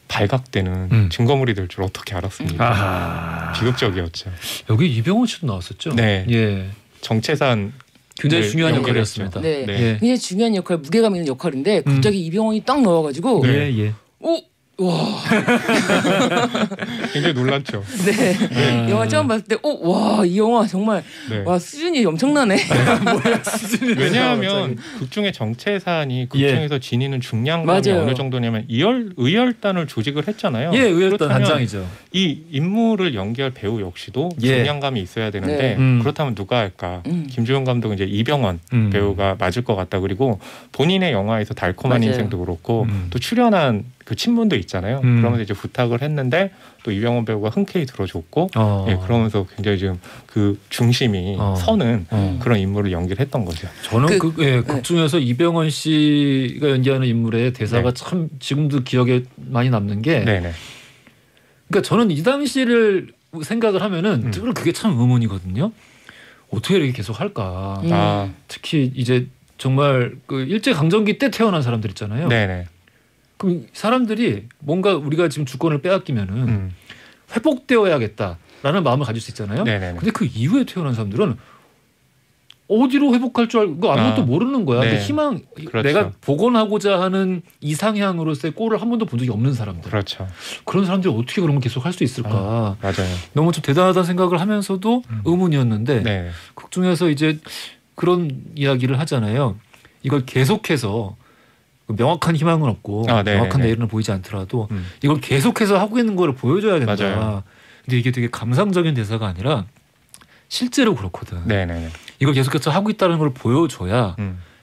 [SPEAKER 4] 발각되는 증거물이 될 줄 어떻게 알았습니까? 비극적이었죠.
[SPEAKER 1] 여기 이병헌 씨도 나왔었죠.
[SPEAKER 4] 네.
[SPEAKER 1] 예.
[SPEAKER 4] 정체산
[SPEAKER 1] 굉장히
[SPEAKER 4] 네,
[SPEAKER 1] 중요한
[SPEAKER 4] 연결했죠.
[SPEAKER 1] 역할이었습니다.
[SPEAKER 5] 네.
[SPEAKER 4] 네.
[SPEAKER 1] 예.
[SPEAKER 5] 굉장히 중요한 역할, 무게감 있는 역할인데 갑자기 이병헌이 딱 나와가지고
[SPEAKER 1] 예, 예.
[SPEAKER 5] 오! 와.
[SPEAKER 4] 굉장히 놀랐죠.
[SPEAKER 5] 네. 영화 처음 봤을 때, 와, 이 영화 정말
[SPEAKER 4] 네.
[SPEAKER 5] 와 수준이 엄청나네.
[SPEAKER 4] 왜냐하면 극중의 정체산이 극중에서 지니는 중량감이
[SPEAKER 5] 맞아요.
[SPEAKER 4] 어느 정도냐면 의열단을 조직을 했잖아요.
[SPEAKER 1] 예, 의열단
[SPEAKER 4] 그렇다면
[SPEAKER 1] 단장이죠.
[SPEAKER 4] 이 인물을 연기할 배우 역시도
[SPEAKER 1] 예.
[SPEAKER 4] 중량감이 있어야 되는데
[SPEAKER 5] 네.
[SPEAKER 4] 그렇다면 누가 할까? 김주현 감독은 이제 이병헌 배우가 맞을 것 같다. 그리고 본인의 영화에서 달콤한
[SPEAKER 5] 맞아요.
[SPEAKER 4] 인생도 그렇고 또 출연한 그 친분도 있잖아요. 그러면서 이제 부탁을 했는데 또 이병헌 배우가 흔쾌히 들어줬고 예, 그러면서 굉장히 지금 그 중심이 서는 그런 인물을 연기를 했던 거죠.
[SPEAKER 1] 저는 극 중에서 이병헌 씨가 연기하는 인물의 대사가 참 지금도 기억에 많이 남는 게
[SPEAKER 4] 네네.
[SPEAKER 1] 그러니까 저는 이 당시를 생각을 하면은 늘 그게 참 의문이거든요. 어떻게 이렇게 계속 할까? 특히 이제 정말 그 일제 강점기 때 태어난 사람들 있잖아요.
[SPEAKER 4] 네네.
[SPEAKER 1] 그럼 사람들이 뭔가 우리가 지금 주권을 빼앗기면은 회복되어야겠다라는 마음을 가질 수 있잖아요.
[SPEAKER 4] 네네네.
[SPEAKER 1] 근데 그 이후에 태어난 사람들은 어디로 회복할 줄 알고 아무것도 모르는 거야.
[SPEAKER 4] 네.
[SPEAKER 1] 희망
[SPEAKER 4] 그렇죠.
[SPEAKER 1] 내가 복원하고자 하는 이상향으로서의 꼴을 한 번도 본 적이 없는 사람들.
[SPEAKER 4] 그렇죠.
[SPEAKER 1] 그런 사람들이 어떻게 그런 걸 계속 할 수 있을까.
[SPEAKER 4] 맞아요.
[SPEAKER 1] 너무 좀 대단하다는 생각을 하면서도 의문이었는데
[SPEAKER 4] 네.
[SPEAKER 1] 극 중에서 이제 그런 이야기를 하잖아요. 이걸 계속해서 명확한 희망은 없고 명확한 내일은 보이지 않더라도 이걸 계속해서 하고 있는 걸 보여줘야 된다.
[SPEAKER 4] 맞아요.
[SPEAKER 1] 근데 이게 되게 감상적인 대사가 아니라 실제로 그렇거든.
[SPEAKER 4] 네네네.
[SPEAKER 1] 이걸 계속해서 하고 있다는 걸 보여줘야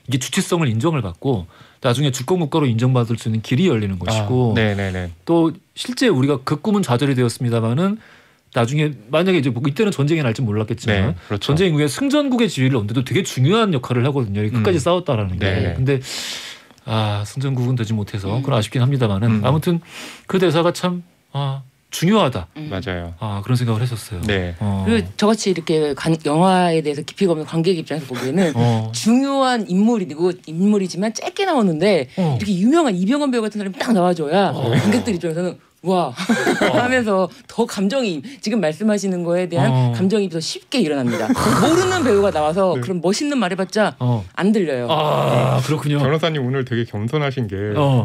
[SPEAKER 1] 이게 주체성을 인정을 받고 나중에 주권국가로 인정받을 수 있는 길이 열리는 것이고
[SPEAKER 4] 네네네.
[SPEAKER 1] 또 실제 우리가 그 꿈은 좌절이 되었습니다마는 나중에 만약에 이제 뭐 이때는 전쟁이 날지 몰랐겠지만
[SPEAKER 4] 네, 그렇죠.
[SPEAKER 1] 전쟁 이후에 승전국의 지위를 얻는데도 되게 중요한 역할을 하거든요. 끝까지 싸웠다라는 게.
[SPEAKER 4] 네네.
[SPEAKER 1] 근데 승전국은 되지 못해서 그건 아쉽긴 합니다만은 아무튼 그 대사가 참 중요하다.
[SPEAKER 4] 맞아요.
[SPEAKER 1] 그런 생각을 했었어요.
[SPEAKER 4] 네.
[SPEAKER 5] 그리고 저같이 이렇게 영화에 대해서 깊이가 없는 관객 입장에서 보기에는 중요한 인물이지만 짧게 나오는데 이렇게 유명한 이병헌 배우 같은 사람이 딱 나와줘야 관객들 입장에서는 와 하면서 더 감정이 지금 말씀하시는 거에 대한 감정이 더 쉽게 일어납니다. 모르는 배우가 나와서 그런 멋있는 말 해봤자 안 들려요.
[SPEAKER 1] 그렇군요.
[SPEAKER 4] 변호사님 오늘 되게 겸손하신 게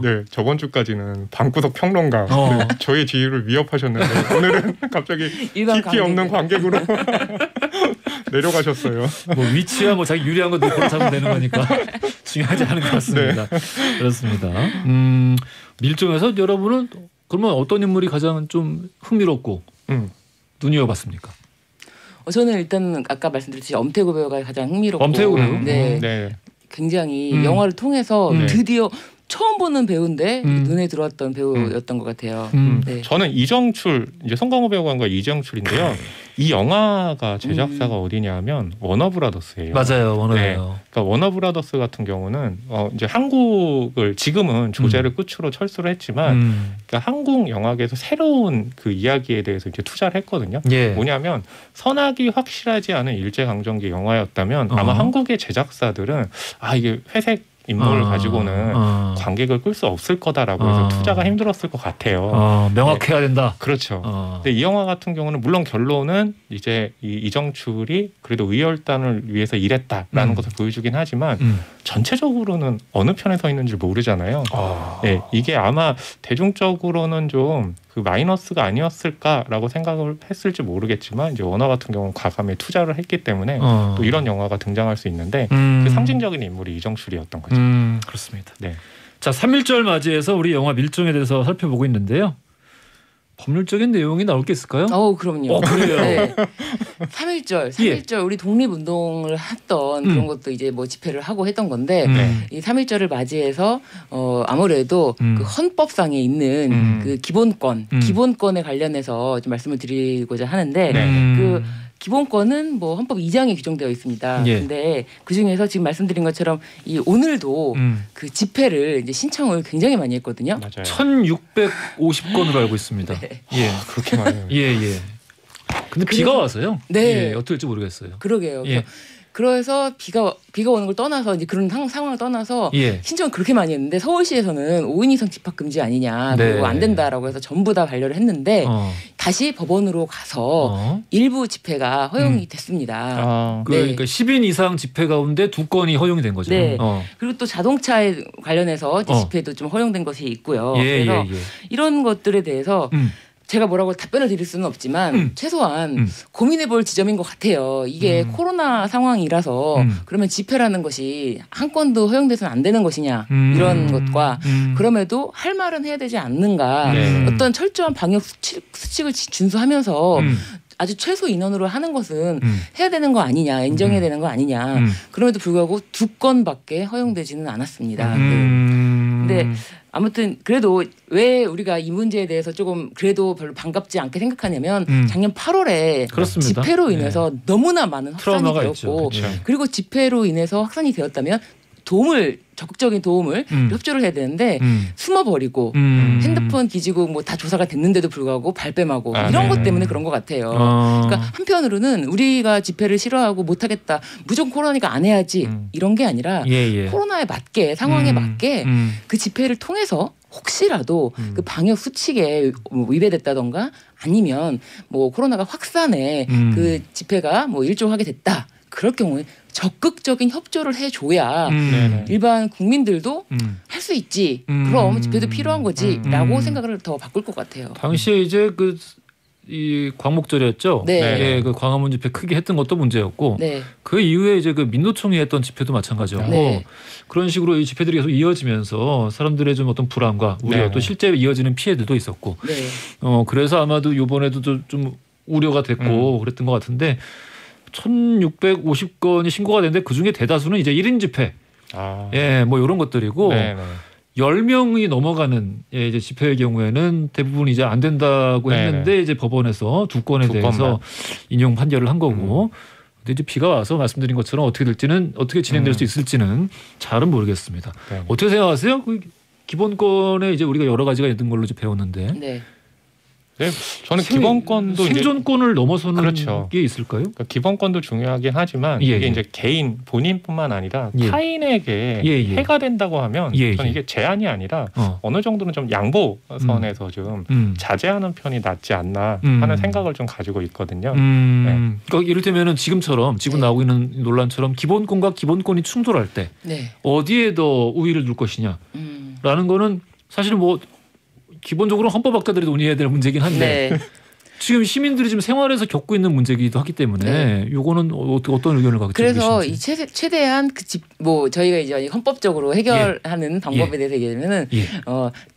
[SPEAKER 4] 네, 저번 주까지는 방구석 평론가 네, 저의 지위를 위협하셨는데 오늘은 갑자기 깊이 없는 관객으로 내려가셨어요.
[SPEAKER 1] 뭐 위치야 뭐 자기 유리한 거 놓고 잡으면 되는 거니까 중요하지 않은 것 같습니다. 네. 그렇습니다. 밀정에서 여러분은 그러면 어떤 인물이 가장 좀 흥미롭고 눈여겨봤습니까?
[SPEAKER 5] 저는 일단 아까 말씀드렸듯이 엄태구 배우가 가장 흥미롭고
[SPEAKER 1] 엄태구 배우?
[SPEAKER 5] 네. 굉장히 영화를 통해서 드디어 처음 보는 배우인데 눈에 들어왔던 배우였던 것 같아요. 네.
[SPEAKER 4] 저는 이정출 이제 송강호 배우가 한 거 이정출인데요. 이 영화가 제작사가 어디냐면 워너브라더스예요.
[SPEAKER 1] 맞아요, 워너예요.
[SPEAKER 4] 네. 그러니까 워너브라더스 같은 경우는 이제 한국을 지금은 조제를 끝으로 철수를 했지만, 그러니까 한국 영화계에서 새로운 그 이야기에 대해서 이제 투자를 했거든요.
[SPEAKER 1] 예.
[SPEAKER 4] 뭐냐면 선악이 확실하지 않은 일제 강점기 영화였다면 아마 한국의 제작사들은 이게 회색 인물을 가지고는 관객을 끌 수 없을 거다라고 해서 투자가 힘들었을 것 같아요.
[SPEAKER 1] 명확해야 된다.
[SPEAKER 4] 그렇죠. 근데 이 영화 같은 경우는 물론 결론은 이제 이정출이 그래도 의열단을 위해서 일했다라는 것을 보여주긴 하지만 전체적으로는 어느 편에 서 있는지 모르잖아요. 네, 이게 아마 대중적으로는 좀 그 마이너스가 아니었을까라고 생각을 했을지 모르겠지만 이제 워너 같은 경우는 과감히 투자를 했기 때문에 또 이런 영화가 등장할 수 있는데 그 상징적인 인물이 이정출이었던 거죠.
[SPEAKER 1] 그렇습니다.
[SPEAKER 4] 네.
[SPEAKER 1] 자, 3.1절 맞이해서 우리 영화 밀정에 대해서 살펴보고 있는데요. 법률적인 내용이 나올 게 있을까요?
[SPEAKER 5] 그럼요.
[SPEAKER 1] 그래요.
[SPEAKER 5] 네. 3.1절 우리 독립운동을 했던 그런 것도 이제 뭐 집회를 하고 했던 건데 이 3.1절을 맞이해서 아무래도 그 헌법상에 있는 그 기본권에 관련해서 좀 말씀을 드리고자 하는데 그 기본권은 뭐 헌법 2장에 규정되어 있습니다. 근데 그 중에서 지금 말씀드린 것처럼 이 오늘도 그 집회를 이제 신청을 굉장히 많이 했거든요.
[SPEAKER 4] 맞아요.
[SPEAKER 1] 1,650건으로 알고 있습니다.
[SPEAKER 5] 네.
[SPEAKER 4] 그렇게 많이.
[SPEAKER 1] 근데 비가 와서요.
[SPEAKER 5] 네.
[SPEAKER 1] 어떻게 될지 모르겠어요.
[SPEAKER 5] 그러게요. 그래서 비가 오는 걸 떠나서 이제 그런 상황을 떠나서 신청을 그렇게 많이 했는데 서울시에서는 5인 이상 집합 금지 아니냐 그리고 안 된다라고 해서 전부 다 반려를 했는데 다시 법원으로 가서 일부 집회가 허용이 됐습니다.
[SPEAKER 1] 그러니까 10인 이상 집회 가운데 2건이 허용이 된 거죠.
[SPEAKER 5] 네. 그리고 또 자동차에 관련해서 이제 집회도 좀 허용된 것이 있고요. 그래서 이런 것들에 대해서 제가 뭐라고 답변을 드릴 수는 없지만 최소한 고민해볼 지점인 것 같아요. 이게 코로나 상황이라서 그러면 집회라는 것이 한 건도 허용돼서는 안 되는 것이냐 이런 것과 그럼에도 할 말은 해야 되지 않는가 어떤 철저한 방역 수칙을 준수하면서 아주 최소 인원으로 하는 것은 해야 되는 거 아니냐 인정해야 되는 거 아니냐 그럼에도 불구하고 2건밖에 허용되지는 않았습니다. 근데 아무튼 그래도 왜 우리가 이 문제에 대해서 조금 그래도 별로 반갑지 않게 생각하냐면 작년 8월에
[SPEAKER 1] 그렇습니다.
[SPEAKER 5] 집회로 인해서 너무나 많은 확산이 되었고
[SPEAKER 1] 있죠.
[SPEAKER 5] 그리고 집회로 인해서 확산이 되었다면 적극적인 도움을 협조를 해야 되는데 숨어버리고 핸드폰 뒤지고 뭐 다 조사가 됐는데도 불구하고 발뺌하고 이런 것 때문에 그런 것 같아요. 그러니까 한편으로는 우리가 집회를 싫어하고 못하겠다 무조건 코로나니까 안 해야지 이런 게 아니라 코로나에 맞게 상황에 맞게 그 집회를 통해서 혹시라도 그 방역 수칙에 위배됐다던가 아니면 뭐 코로나가 확산해 그 집회가 뭐 일종하게 됐다. 그럴 경우에 적극적인 협조를 해줘야 일반 국민들도 할 수 있지. 그럼 집회도 필요한 거지라고 생각을 더 바꿀 것 같아요.
[SPEAKER 1] 당시에 이제 이 광목절이었죠. 그 광화문 집회 크게 했던 것도 문제였고 그 이후에 이제 그 민노총이 했던 집회도 마찬가지였고 그런 식으로 이 집회들이 계속 이어지면서 사람들의 좀 어떤 불안과 우려 또 실제 이어지는 피해들도 있었고 그래서 아마도 이번에도 좀 우려가 됐고 그랬던 것 같은데 1,650건이 신고가 됐는데 그중에 대다수는 이제 1인 집회, 뭐 이런 것들이고 10명이 넘어가는 이제 집회의 경우에는 대부분 이제 안 된다고 했는데 이제 법원에서 2건에 대해서 인용 판결을 한 거고. 근데 이제 비가 와서 말씀드린 것처럼 어떻게 진행될 수 있을지는 잘은 모르겠습니다. 어떻게 생각하세요? 그 기본권에 이제 우리가 여러 가지가 있는 걸로 이제 배웠는데.
[SPEAKER 4] 저는 기본권도
[SPEAKER 1] 생존권을 넘어서는 게 있을까요?
[SPEAKER 4] 그러니까 기본권도 중요하긴 하지만 이게 이제 개인 본인뿐만 아니라 타인에게 해가 된다고 하면 저는 이게 제한이 아니라 어느 정도는 좀 양보선에서 좀 자제하는 편이 낫지 않나 하는 생각을 좀 가지고 있거든요.
[SPEAKER 1] 그러니까 이를테면은 지금 나오고 있는 논란처럼 기본권과 기본권이 충돌할 때 어디에 더 우위를 둘 것이냐라는 거는 사실은 뭐 기본적으로 헌법학자들이 논의해야 될 문제긴 한데 지금 시민들이 지금 생활에서 겪고 있는 문제이기도 하기 때문에 요거는 어떤 의견을 갖고
[SPEAKER 5] 그래서 이 최대한 저희가 이제 헌법적으로 해결하는 방법에 대해서 얘기하면은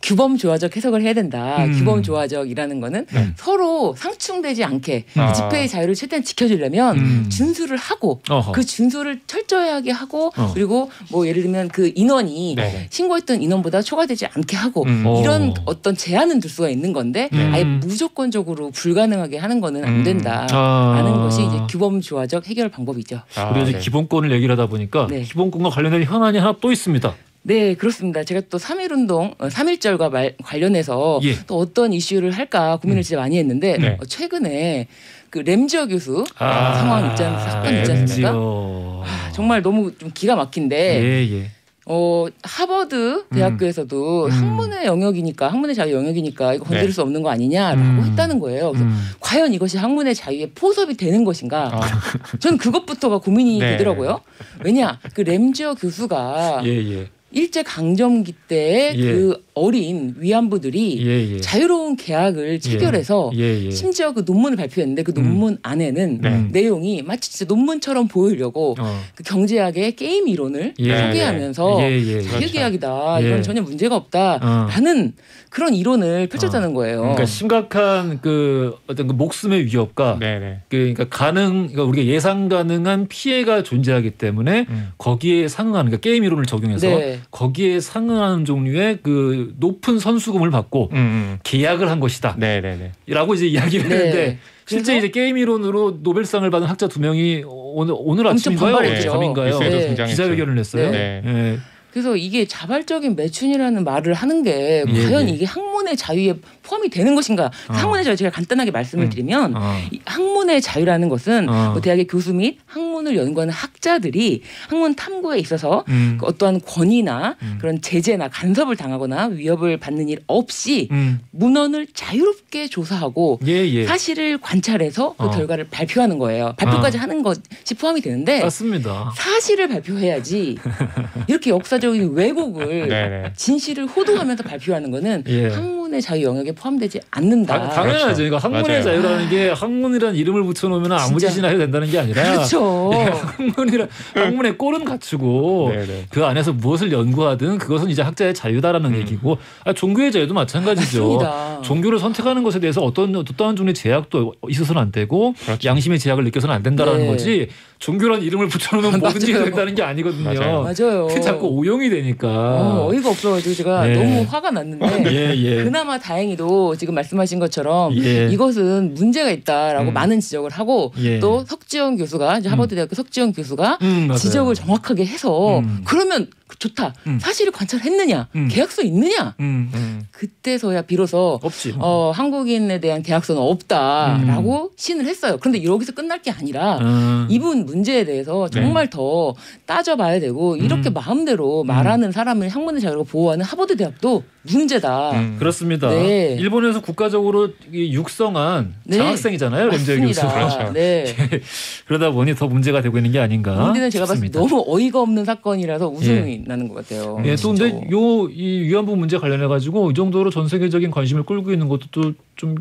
[SPEAKER 5] 규범 조화적 해석을 해야 된다. 규범 조화적이라는 거는 서로 상충되지 않게 집회의 자유를 최대한 지켜주려면 준수를 하고 그 준수를 철저하게 하고 그리고 뭐 예를 들면 그 인원이 신고했던 인원보다 초과되지 않게 하고 이런 어떤 제한은 둘 수가 있는 건데 아예 무조건적으로 불가능하게 하는 거는 안 된다라는 것이 이제 규범 조화적 해결 방법이죠.
[SPEAKER 1] 우리가 이제 기본권을 얘기를 하다 보니까 기본권과 관련된 현안이 하나 또 있습니다.
[SPEAKER 5] 네, 그렇습니다. 제가 또 3.1절과 관련해서 또 어떤 이슈를 할까 고민을 진짜 많이 했는데 최근에 그 램지어 교수 상황 사건 있지 않습니까? 정말 너무 좀 기가 막힌데 하버드 대학교에서도 학문의 영역이니까 학문의 자유 영역이니까 이거 건드릴 수 없는 거 아니냐라고 했다는 거예요. 그래서 과연 이것이 학문의 자유에 포섭이 되는 것인가? 저는 그것부터가 고민이 되더라고요. 왜냐 그 램지어 교수가 일제 강점기 때 그 어린 위안부들이 자유로운 계약을 체결해서 심지어 그 논문을 발표했는데 그 논문 안에는 내용이 마치 진짜 논문처럼 보이려고 그 경제학의 게임 이론을 소개하면서 자유계약이다. 이건 전혀 문제가 없다라는 그런 이론을 펼쳤다는 거예요.
[SPEAKER 1] 그러니까 심각한 그 어떤 그 목숨의 위협과 그러니까 그러니까 우리가 예상 가능한 피해가 존재하기 때문에 거기에 상응하는 그러니까 게임 이론을 적용해서 거기에 상응하는 종류의 그 높은 선수금을 받고 계약을 한 것이다. 라고 이제 이야기를 했는데 실제 이제 게임 이론으로 노벨상을 받은 학자 2명이 오늘 아침인가요? 밤인가요? 기자회견을 했어요.
[SPEAKER 5] 그래서 이게 자발적인 매춘이라는 말을 하는 게 과연 이게 학문의 자유에 포함이 되는 것인가? 학문의 자유 제가 간단하게 말씀을 드리면 이 학문의 자유라는 것은 뭐 대학의 교수 및 학문을 연구하는 학자들이 학문 탐구에 있어서 그 어떠한 권위나 그런 제재나 간섭을 당하거나 위협을 받는 일 없이 문헌을 자유롭게 조사하고 사실을 관찰해서 그 결과를 발표하는 거예요. 발표까지 하는 것이 포함이 되는데
[SPEAKER 1] 맞습니다.
[SPEAKER 5] 사실을 발표해야지 이렇게 역사적인 왜곡을 진실을 호도하면서 발표하는 거는 학문의 자유 영역에 포함되지 않는다.
[SPEAKER 1] 당연하죠. 그러니까 학문의 자유라는 게 학문이라는 이름을 붙여놓으면 아무 짓이나 해도 된다는 게 아니라
[SPEAKER 5] 그렇죠.
[SPEAKER 1] 학문의 꼴은 갖추고 그 안에서 무엇을 연구하든 그것은 이제 학자의 자유다라는 얘기고 종교의 자유도 마찬가지죠.
[SPEAKER 5] 맞습니다.
[SPEAKER 1] 종교를 선택하는 것에 대해서 어떠한 종류의 제약도 있어서는 안 되고 양심의 제약을 느껴서는 안 된다라는 거지 종교라는 이름을 붙여놓으면 뭐든지 된다는 게 아니거든요.
[SPEAKER 5] 맞아요.
[SPEAKER 1] 그 자꾸 오용이 되니까
[SPEAKER 5] 어이가 없어가지고 제가 너무 화가 났는데 그나마 다행히도 지금 말씀하신 것처럼 이것은 문제가 있다라고 많은 지적을 하고 또 석지영 교수가 이제 하버드대학교 석지영 교수가 지적을 정확하게 해서 그러면 좋다. 사실을 관찰했느냐? 계약서 있느냐? 그때서야 비로소
[SPEAKER 1] 없지.
[SPEAKER 5] 한국인에 대한 계약서는 없다라고 시인을 했어요. 그런데 여기서 끝날 게 아니라 이분 문제에 대해서 정말 더 따져봐야 되고 이렇게 마음대로 말하는 사람을 학문의 자유로 보호하는 하버드 대학도 문제다.
[SPEAKER 1] 그렇습니다. 일본에서 국가적으로 육성한 장학생이잖아요. 램지어 교수가. 그러다 보니 더 문제가 되고 있는 게 아닌가
[SPEAKER 5] 문제는 제가 봤을 때 너무 어이가 없는 사건이라서 웃음이 나는 것 같아요.
[SPEAKER 1] 또 근데 이 위안부 문제 관련해 가지고 이 정도로 전 세계적인 관심을 끌고 있는 것도 좀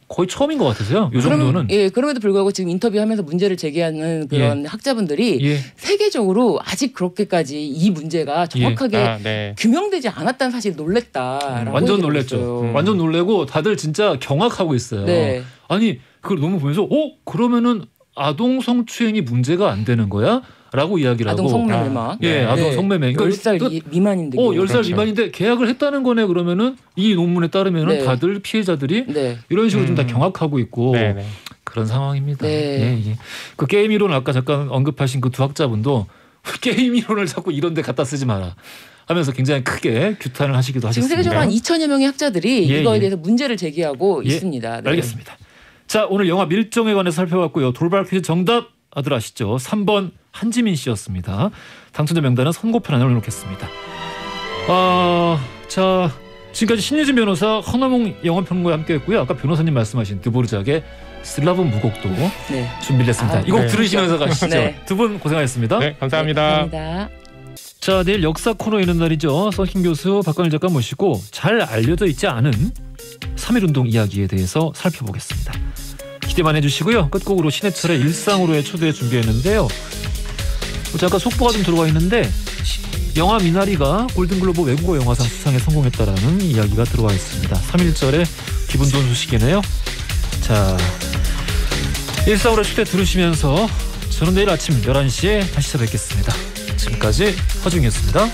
[SPEAKER 1] 거의 처음인 것 같으세요. 이 정도는.
[SPEAKER 5] 그럼에도 불구하고 지금 인터뷰하면서 문제를 제기하는 그런 학자분들이 세계적으로 아직 그렇게까지 이 문제가 정확하게 규명되지 않았다는 사실이 놀랬다라고
[SPEAKER 1] 완전 놀랬죠. 완전 놀래고 다들 진짜 경악하고 있어요. 아니 그걸 너무 보면서 그러면은 아동 성추행이 문제가 안 되는 거야? 라고 이야기를 하고.
[SPEAKER 5] 아동 성매매만.
[SPEAKER 1] 아동 성매매.
[SPEAKER 5] 그러니까 10살 미만인데.
[SPEAKER 1] 10살 미만인데 계약을 했다는 거네. 그러면은 이 논문에 따르면은 다들 피해자들이 이런 식으로 좀 다 경악하고 있고 그런 상황입니다. 그 게임 이론 아까 잠깐 언급하신 그 두 학자분도 게임 이론을 자꾸 이런 데 갖다 쓰지 마라 하면서 굉장히 크게 규탄을 하시기도 하셨습니다.
[SPEAKER 5] 지금 세계적으로 한 2천여 명의 학자들이 이거에 대해서 문제를 제기하고 있습니다.
[SPEAKER 1] 알겠습니다. 자, 오늘 영화 밀정에 관해서 살펴봤고요. 돌발 퀴즈 정답 아들 아시죠? 3번 한지민 씨였습니다. 당첨자 명단은 선고편에 올려놓겠습니다. 자, 지금까지 신유진 변호사, 허남홍 영화평론가와 함께했고요. 아까 변호사님 말씀하신 드보르작의 슬라브 무곡도 준비를 했습니다. 이 곡 들으시면서 가시죠. 두 분 고생하셨습니다.
[SPEAKER 4] 감사합니다.
[SPEAKER 5] 감사합니다.
[SPEAKER 1] 자, 내일 역사 코너 있는 날이죠. 썬킴 교수, 박관일 작가 모시고 잘 알려져 있지 않은 3.1운동 이야기에 대해서 살펴보겠습니다. 기대만 해주시고요. 끝곡으로 신해철의 일상으로의 초대 준비했는데요. 잠깐 속보가 좀 들어와 있는데 영화 미나리가 골든글로브 외국어 영화상 수상에 성공했다라는 이야기가 들어와 있습니다. 3.1절의 기분 좋은 소식이네요. 자, 일상으로의 초대 들으시면서 저는 내일 아침 11시에 다시 찾아뵙겠습니다. 지금까지 허중이었습니다.